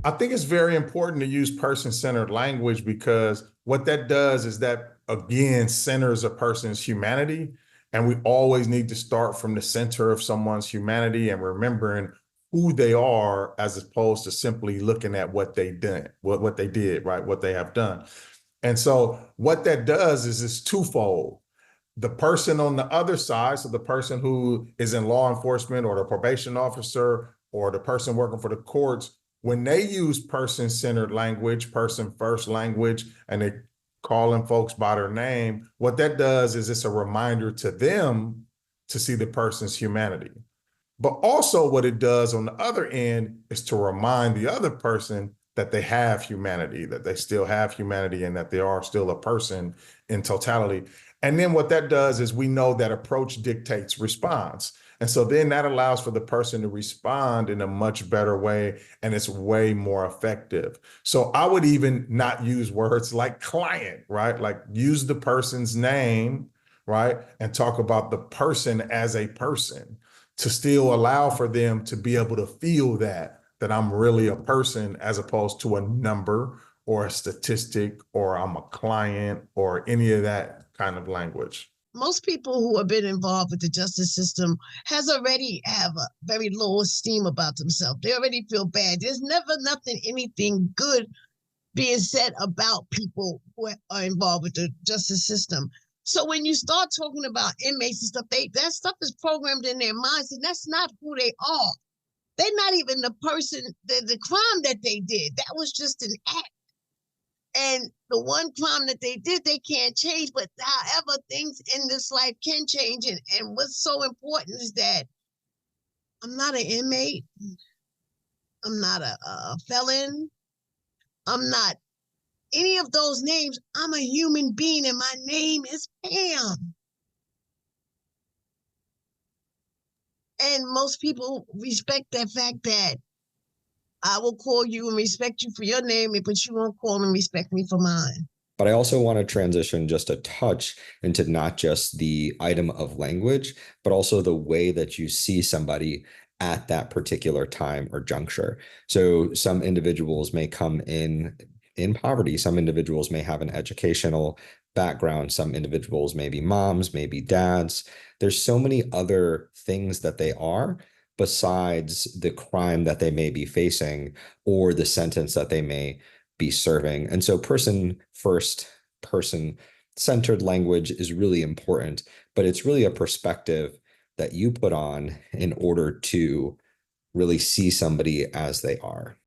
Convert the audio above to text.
I think it's very important to use person-centered language because what that does is that, again, centers a person's humanity. And we always need to start from the center of someone's humanity and remembering who they are as opposed to simply looking at what they did, what they did, right? What they have done. And so what that does is it's twofold. The person on the other side, so the person who is in law enforcement or the probation officer or the person working for the courts, when they use person-centered language, person-first language, and they calling folks by their name, what that does is it's a reminder to them to see the person's humanity. But also what it does on the other end is to remind the other person that they have humanity, that they still have humanity, and that they are still a person in totality. And then what that does is we know that approach dictates response. And so then that allows for the person to respond in a much better way, and it's way more effective. So I would even not use words like client, right? Like use the person's name, right? And talk about the person as a person to still allow for them to be able to feel that I'm really a person as opposed to a number or a statistic or I'm a client or any of that kind of language. Most people who have been involved with the justice system already have a very low esteem about themselves. They already feel bad. There's never anything good being said about people who are involved with the justice system. So when you start talking about inmates and stuff, that stuff is programmed in their minds, and that's not who they are. They're not even the person, the crime that they did. That was just an act. And the one crime that they did, they can't change. But however, things in this life can change. And what's so important is that I'm not an inmate. I'm not a felon. I'm not any of those names. I'm a human being, and my name is Pam. And most people respect that fact that I will call you and respect you for your name, but you won't call and respect me for mine. But I also want to transition just a touch into not just the item of language, but also the way that you see somebody at that particular time or juncture. So some individuals may come in poverty. Some individuals may have an educational background. Some individuals may be moms, maybe dads. There's so many other things that they are besides the crime that they may be facing or the sentence that they may be serving. And so person-first, person-centered language is really important, but it's really a perspective that you put on in order to really see somebody as they are.